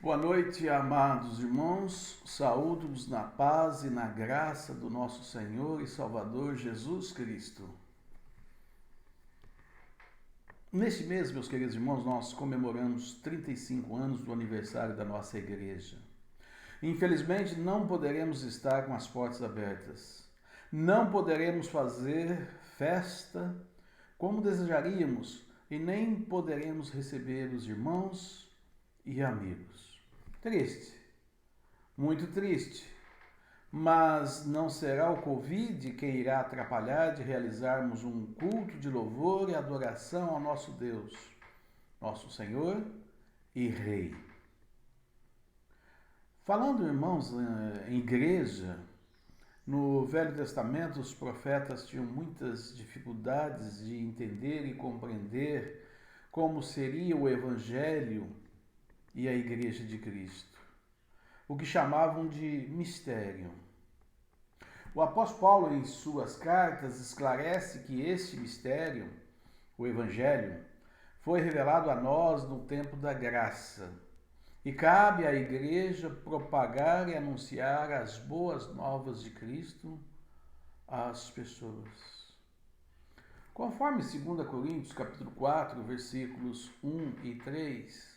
Boa noite, amados irmãos. Saúdo-vos na paz e na graça do nosso Senhor e Salvador Jesus Cristo. Neste mês, meus queridos irmãos, nós comemoramos 35 anos do aniversário da nossa igreja. Infelizmente, não poderemos estar com as portas abertas. Não poderemos fazer festa como desejaríamos e nem poderemos receber os irmãos e amigos. Triste, muito triste, mas não será o Covid quem irá atrapalhar de realizarmos um culto de louvor e adoração ao nosso Deus, nosso Senhor e Rei. Falando, irmãos, em igreja, no Velho Testamento os profetas tinham muitas dificuldades de entender e compreender como seria o Evangelho e a Igreja de Cristo, o que chamavam de mistério. O apóstolo Paulo, em suas cartas, esclarece que este mistério, o Evangelho, foi revelado a nós no tempo da graça e cabe à Igreja propagar e anunciar as boas novas de Cristo às pessoas. Conforme 2 Coríntios capítulo 4, versículos 1 e 3,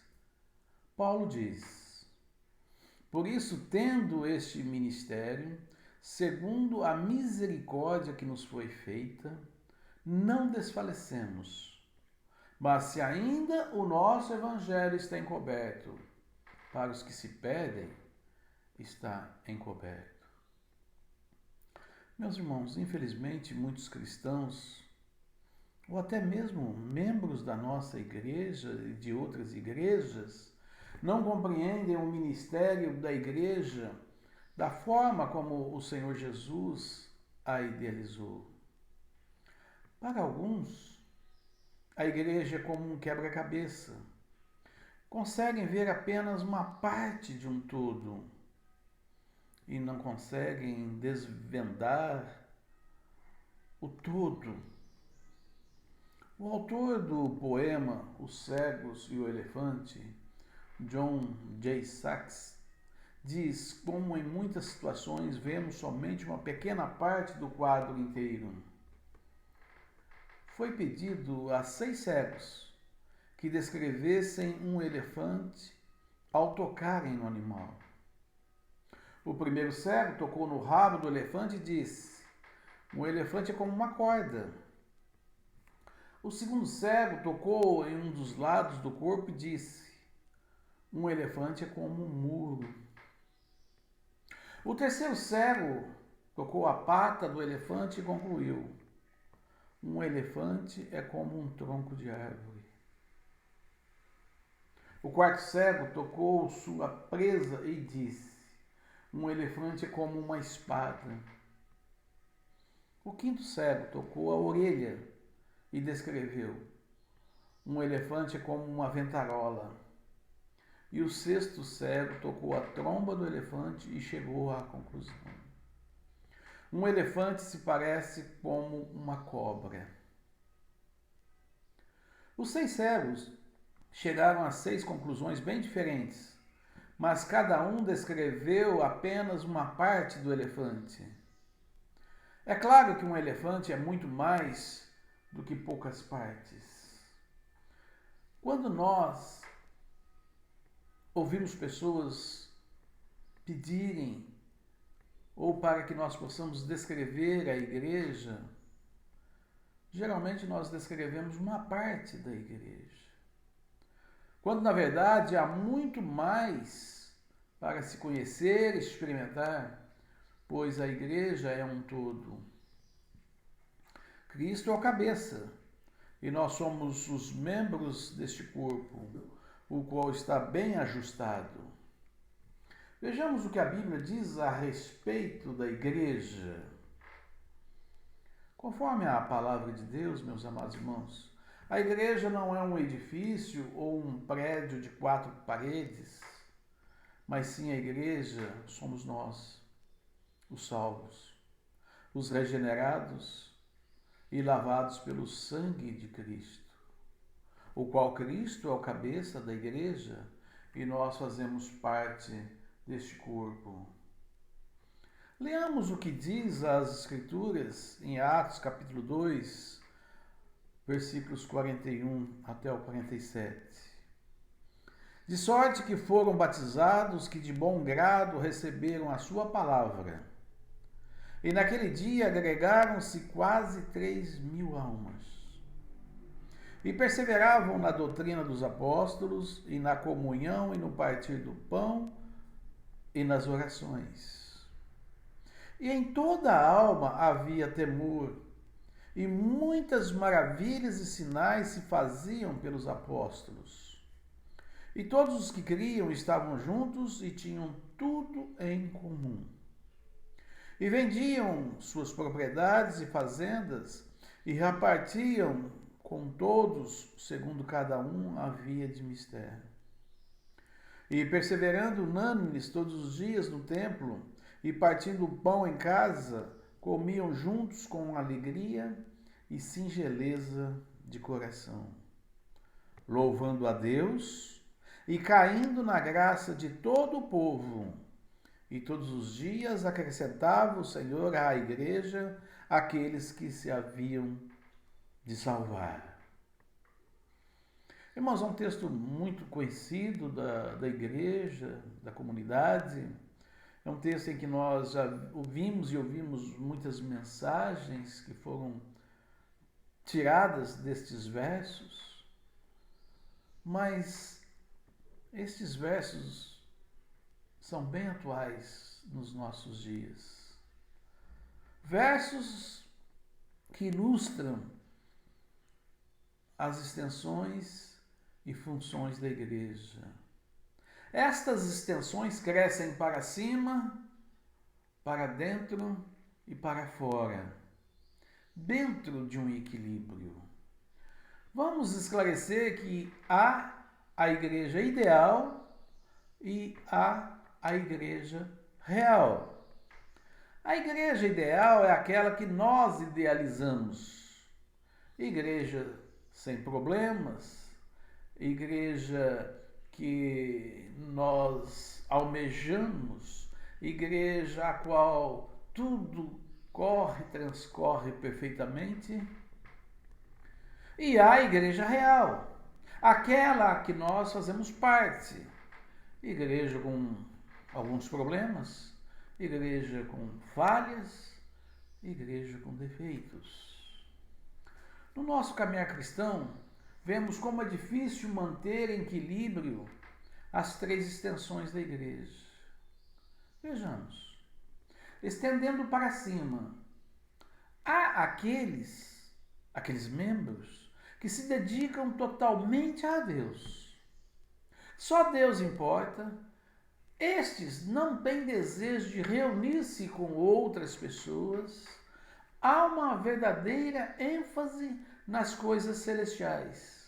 Paulo diz: Por isso, tendo este ministério, segundo a misericórdia que nos foi feita, não desfalecemos. Mas se ainda o nosso evangelho está encoberto, para os que se perdem, está encoberto. Meus irmãos, infelizmente, muitos cristãos, ou até mesmo membros da nossa igreja e de outras igrejas, não compreendem o ministério da igreja da forma como o Senhor Jesus a idealizou. Para alguns, a igreja é como um quebra-cabeça. Conseguem ver apenas uma parte de um todo e não conseguem desvendar o todo. O autor do poema Os Cegos e o Elefante, John J. Sachs, diz como em muitas situações vemos somente uma pequena parte do quadro inteiro. Foi pedido a 6 cegos que descrevessem um elefante ao tocarem no animal. O primeiro cego tocou no rabo do elefante e disse: um elefante é como uma corda. O segundo cego tocou em um dos lados do corpo e disse: um elefante é como um muro. O terceiro cego tocou a pata do elefante e concluiu: um elefante é como um tronco de árvore. O quarto cego tocou sua presa e disse: um elefante é como uma espada. O quinto cego tocou a orelha e descreveu: um elefante é como uma ventarola. E o sexto cego tocou a tromba do elefante e chegou à conclusão: um elefante se parece como uma cobra. Os 6 cegos chegaram a 6 conclusões bem diferentes, mas cada um descreveu apenas uma parte do elefante. É claro que um elefante é muito mais do que poucas partes. Quando nós ouvimos pessoas pedirem ou para que nós possamos descrever a igreja, geralmente nós descrevemos uma parte da igreja. Quando na verdade há muito mais para se conhecer e experimentar, pois a igreja é um todo. Cristo é o cabeça e nós somos os membros deste corpo, o qual está bem ajustado. Vejamos o que a Bíblia diz a respeito da igreja. Conforme a palavra de Deus, meus amados irmãos, a igreja não é um edifício ou um prédio de 4 paredes, mas sim a igreja somos nós, os salvos, os regenerados e lavados pelo sangue de Cristo, o qual Cristo é o cabeça da igreja e nós fazemos parte deste corpo. Leamos o que diz as Escrituras em Atos capítulo 2, versículos 41 até o 47. De sorte que foram batizados que de bom grado receberam a sua palavra. E naquele dia agregaram-se quase 3.000 almas. E perseveravam na doutrina dos apóstolos, e na comunhão, e no partir do pão, e nas orações. E em toda a alma havia temor, e muitas maravilhas e sinais se faziam pelos apóstolos. E todos os que criam estavam juntos e tinham tudo em comum. E vendiam suas propriedades e fazendas e repartiam com todos, segundo cada um havia de mistério. E perseverando unânimes todos os dias no templo e partindo o pão em casa, comiam juntos com alegria e singeleza de coração, louvando a Deus e caindo na graça de todo o povo. E todos os dias acrescentava o Senhor à igreja aqueles que se haviam de salvar. Irmãos, é um texto muito conhecido da igreja, da comunidade. É um texto em que nós já ouvimos muitas mensagens que foram tiradas destes versos. Mas estes versos são bem atuais nos nossos dias. Versos que ilustram as extensões e funções da igreja. Estas extensões crescem para cima, para dentro e para fora, dentro de um equilíbrio. Vamos esclarecer que há a igreja ideal e há a igreja real. A igreja ideal é aquela que nós idealizamos. Igreja sem problemas, igreja que nós almejamos, igreja a qual tudo transcorre perfeitamente. E há a igreja real, aquela que nós fazemos parte. Igreja com alguns problemas, igreja com falhas, igreja com defeitos. No nosso caminhar cristão, vemos como é difícil manter em equilíbrio as três extensões da igreja. Vejamos. Estendendo para cima, há aqueles membros que se dedicam totalmente a Deus. Só Deus importa. Estes não têm desejo de reunir-se com outras pessoas. Há uma verdadeira ênfase nas coisas celestiais.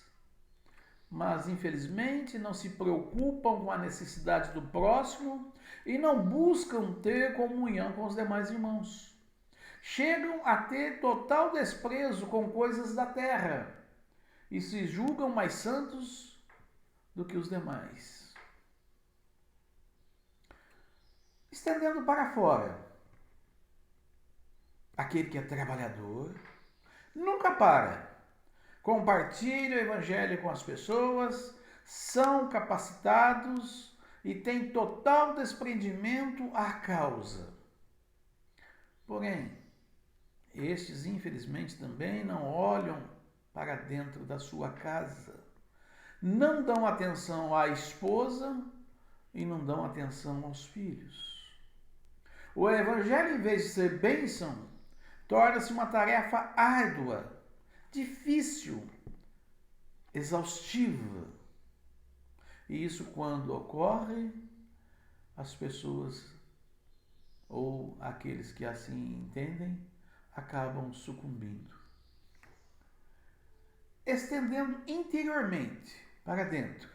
Mas, infelizmente, não se preocupam com a necessidade do próximo e não buscam ter comunhão com os demais irmãos. Chegam a ter total desprezo com coisas da terra e se julgam mais santos do que os demais. Estendendo para fora, aquele que é trabalhador nunca para, compartilha o evangelho com as pessoas, são capacitados e têm total desprendimento à causa. Porém, estes infelizmente também não olham para dentro da sua casa, não dão atenção à esposa e não dão atenção aos filhos. O evangelho, em vez de ser bênção, torna-se uma tarefa árdua, difícil, exaustiva. E isso, quando ocorre, as pessoas ou aqueles que assim entendem acabam sucumbindo. Estendendo interiormente para dentro.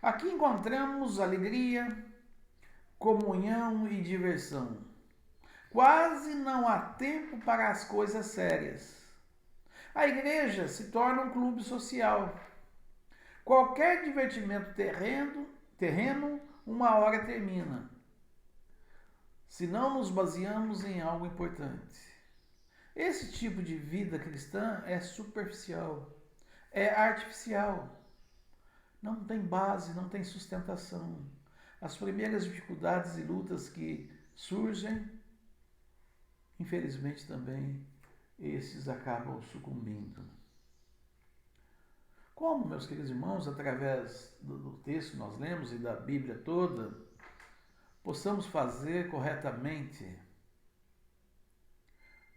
Aqui encontramos alegria, comunhão e diversão. Quase não há tempo para as coisas sérias. A igreja se torna um clube social. Qualquer divertimento terreno terreno, uma hora termina. Se não nos baseamos em algo importante. Esse tipo de vida cristã é superficial, é artificial, não tem base, não tem sustentação. As primeiras dificuldades e lutas que surgem, infelizmente também, esses acabam sucumbindo. Como, meus queridos irmãos, através do texto que nós lemos e da Bíblia toda, possamos fazer corretamente.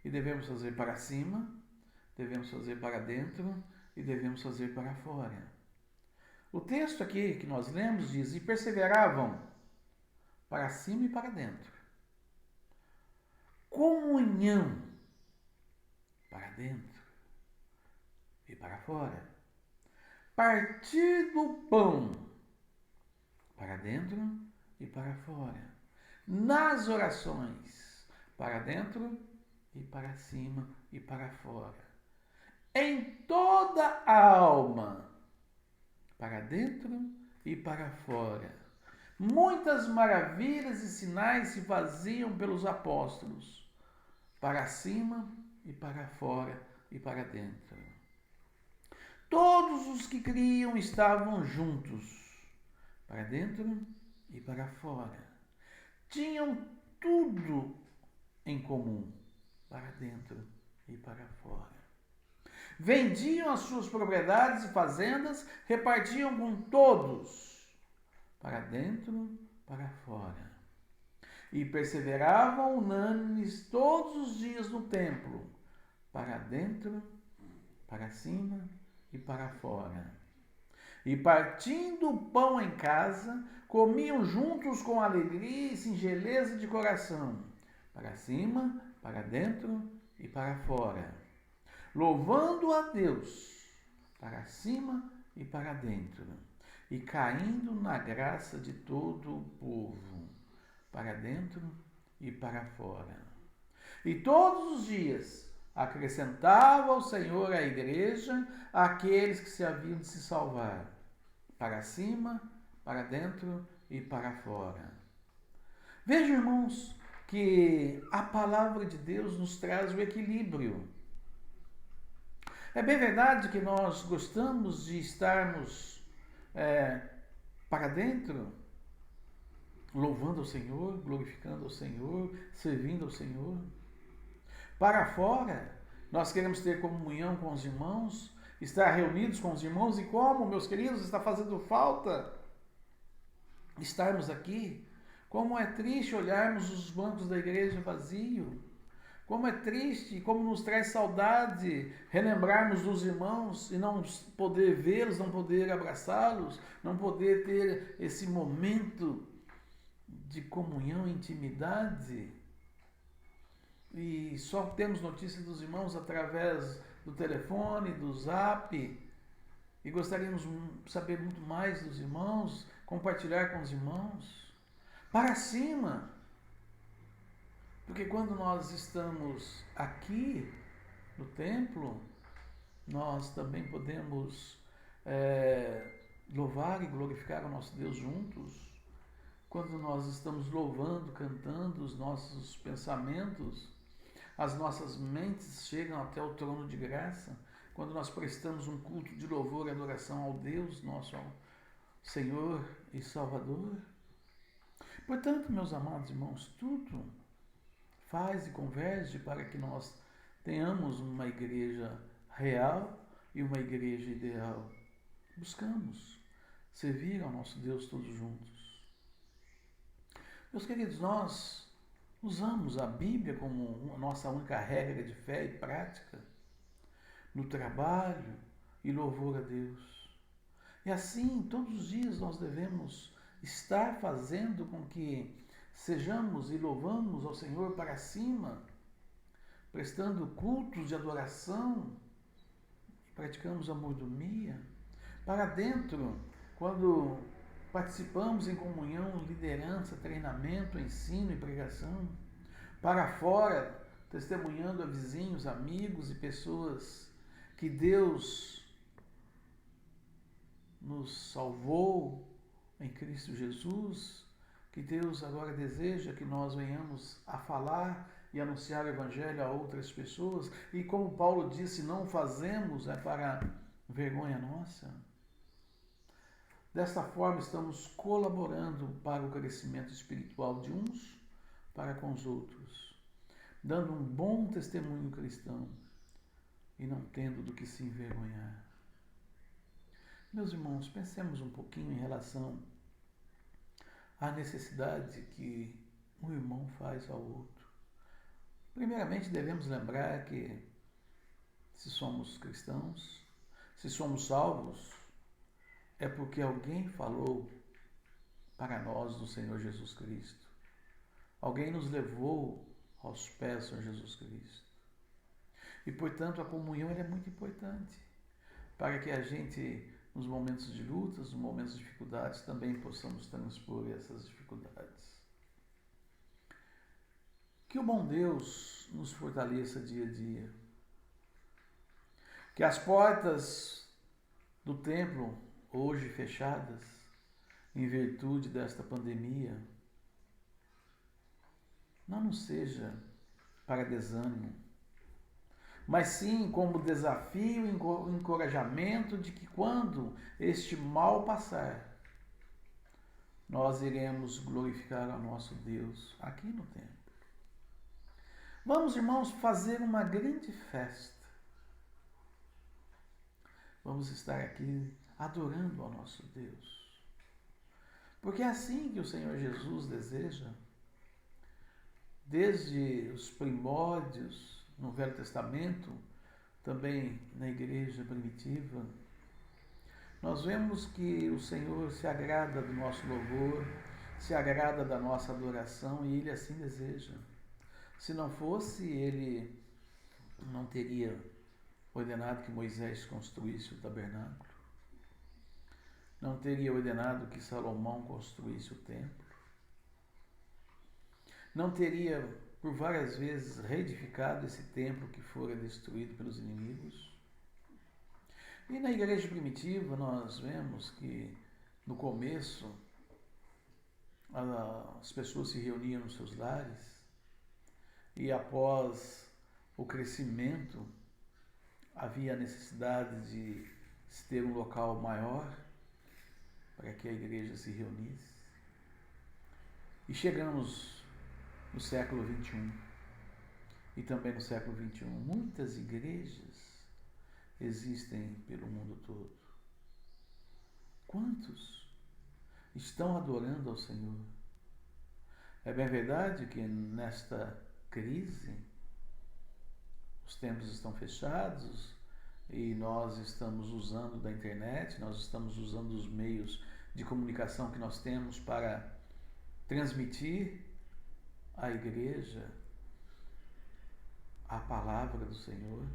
E devemos fazer para cima, devemos fazer para dentro e devemos fazer para fora. O texto aqui que nós lemos diz: e perseveravam para cima e para dentro. Comunhão para dentro e para fora. Partir do pão para dentro e para fora. Nas orações, para dentro e para cima e para fora. Em toda a alma, para dentro e para fora. Muitas maravilhas e sinais se faziam pelos apóstolos, para cima e para fora e para dentro. Todos os que criam estavam juntos, para dentro e para fora. Tinham tudo em comum, para dentro e para fora. Vendiam as suas propriedades e fazendas, repartiam com todos, para dentro, para fora. E perseveravam unânimes todos os dias no templo, para dentro, para cima e para fora. E partindo o pão em casa, comiam juntos com alegria e singeleza de coração, para cima, para dentro e para fora, louvando a Deus, para cima e para dentro, e caindo na graça de todo o povo, para dentro e para fora. E todos os dias acrescentava o Senhor à igreja aqueles que se haviam de se salvar, para cima, para dentro e para fora. Vejam, irmãos, que a palavra de Deus nos traz o equilíbrio. É bem verdade que nós gostamos de estarmos para dentro, louvando ao Senhor, glorificando ao Senhor, servindo ao Senhor. Para fora, nós queremos ter comunhão com os irmãos, estar reunidos com os irmãos, e como, meus queridos, está fazendo falta estarmos aqui. Como é triste olharmos os bancos da igreja vazios. Como é triste, como nos traz saudade relembrarmos dos irmãos e não poder vê-los, não poder abraçá-los, não poder ter esse momento de comunhão e intimidade. E só temos notícia dos irmãos através do telefone, do zap. E gostaríamos de saber muito mais dos irmãos, compartilhar com os irmãos. Para cima. Porque quando nós estamos aqui no templo, nós também podemos louvar e glorificar o nosso Deus juntos. Quando nós estamos louvando, cantando, os nossos pensamentos, as nossas mentes chegam até o trono de graça. Quando nós prestamos um culto de louvor e adoração ao Deus, nosso Senhor e Salvador. Portanto, meus amados irmãos, tudo faz e converge para que nós tenhamos uma igreja real e uma igreja ideal. Buscamos servir ao nosso Deus todos juntos. Meus queridos, nós usamos a Bíblia como a nossa única regra de fé e prática no trabalho e louvor a Deus. E assim, todos os dias nós devemos estar fazendo com que sejamos e louvamos ao Senhor para cima, prestando cultos de adoração, praticamos a mordomia. Para dentro, quando participamos em comunhão, liderança, treinamento, ensino e pregação. Para fora, testemunhando a vizinhos, amigos e pessoas que Deus nos salvou em Cristo Jesus, que Deus agora deseja que nós venhamos a falar e anunciar o Evangelho a outras pessoas, e como Paulo disse, não fazemos para vergonha nossa. Desta forma, estamos colaborando para o crescimento espiritual de uns para com os outros, dando um bom testemunho cristão e não tendo do que se envergonhar. Meus irmãos, pensemos um pouquinho em relação à necessidade que um irmão faz ao outro. Primeiramente, devemos lembrar que, se somos cristãos, se somos salvos, é porque alguém falou para nós do Senhor Jesus Cristo. Alguém nos levou aos pés do Senhor Jesus Cristo. E, portanto, a comunhão é muito importante para que a gente, nos momentos de lutas, nos momentos de dificuldades, também possamos transpor essas dificuldades. Que o bom Deus nos fortaleça dia a dia. Que as portas do templo, hoje fechadas, em virtude desta pandemia, não nos seja para desânimo, mas sim como desafio e encorajamento de que quando este mal passar, nós iremos glorificar ao nosso Deus aqui no templo. Vamos, irmãos, fazer uma grande festa. Vamos estar aqui adorando ao nosso Deus. Porque é assim que o Senhor Jesus deseja. Desde os primórdios, no Velho Testamento, também na igreja primitiva, nós vemos que o Senhor se agrada do nosso louvor, se agrada da nossa adoração e Ele assim deseja. Se não fosse, Ele não teria ordenado que Moisés construísse o tabernáculo, não teria ordenado que Salomão construísse o templo, não teria por várias vezes reedificado esse templo que fora destruído pelos inimigos. E na igreja primitiva nós vemos que no começo as pessoas se reuniam nos seus lares e após o crescimento havia a necessidade de se ter um local maior para que a igreja se reunisse. E chegamos no século XXI e também no século XXI, muitas igrejas existem pelo mundo todo. Quantos estão adorando ao Senhor? É bem verdade que nesta crise os templos estão fechados e nós estamos usando da internet, nós estamos usando os meios de comunicação que nós temos para transmitir à igreja a palavra do Senhor.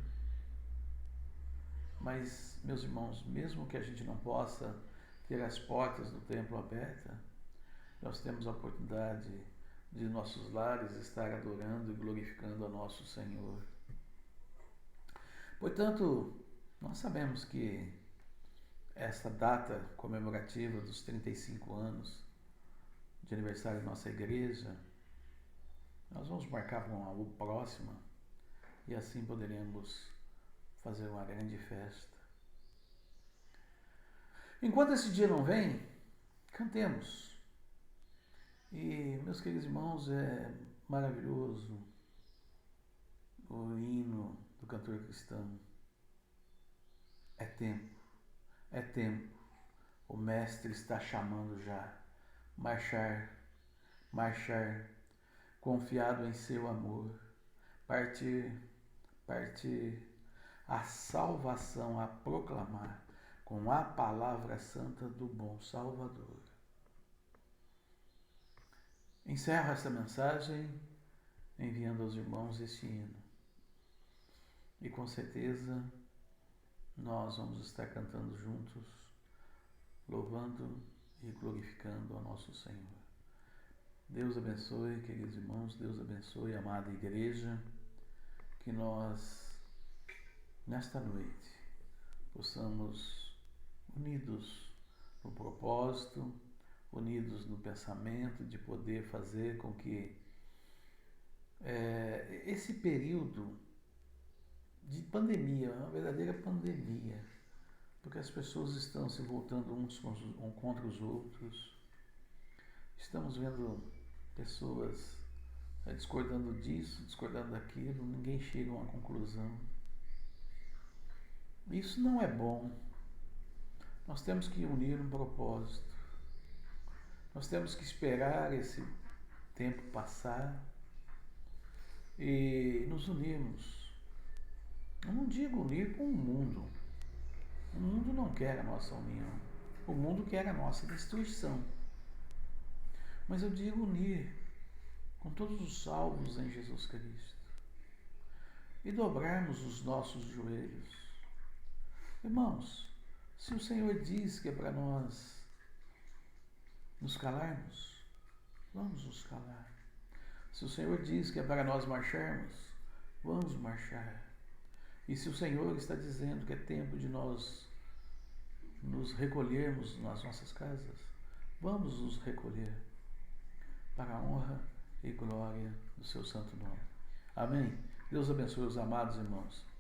Mas, meus irmãos, mesmo que a gente não possa ter as portas do templo abertas, nós temos a oportunidade de nossos lares estar adorando e glorificando ao nosso Senhor. Portanto, nós sabemos que esta data comemorativa dos 35 anos de aniversário da nossa igreja, nós vamos marcar para uma próxima e assim poderemos fazer uma grande festa. Enquanto esse dia não vem, cantemos. E, meus queridos irmãos, é maravilhoso o hino do cantor cristão. É tempo, é tempo. O Mestre está chamando já. Marchar, marchar, confiado em seu amor. Partir, partir, a salvação a proclamar com a palavra santa do bom Salvador. Encerro essa mensagem enviando aos irmãos este hino. E com certeza nós vamos estar cantando juntos, louvando e glorificando ao nosso Senhor. Deus abençoe, queridos irmãos, Deus abençoe, amada igreja, que nós, nesta noite, possamos, unidos no propósito, unidos no pensamento, de poder fazer com que esse período de pandemia, uma verdadeira pandemia, porque as pessoas estão se voltando uns contra os outros, estamos vendo pessoas discordando disso, discordando daquilo, ninguém chega a uma conclusão. Isso não é bom. Nós temos que unir um propósito. Nós temos que esperar esse tempo passar e nos unirmos. Eu não digo unir com o mundo. O mundo não quer a nossa união. O mundo quer a nossa destruição. Mas eu digo unir com todos os salvos em Jesus Cristo e dobrarmos os nossos joelhos. Irmãos, se o Senhor diz que é para nós nos calarmos, vamos nos calar. Se o Senhor diz que é para nós marcharmos, vamos marchar. E se o Senhor está dizendo que é tempo de nós nos recolhermos nas nossas casas, vamos nos recolher para a honra e glória do seu santo nome. Amém? Deus abençoe os amados irmãos.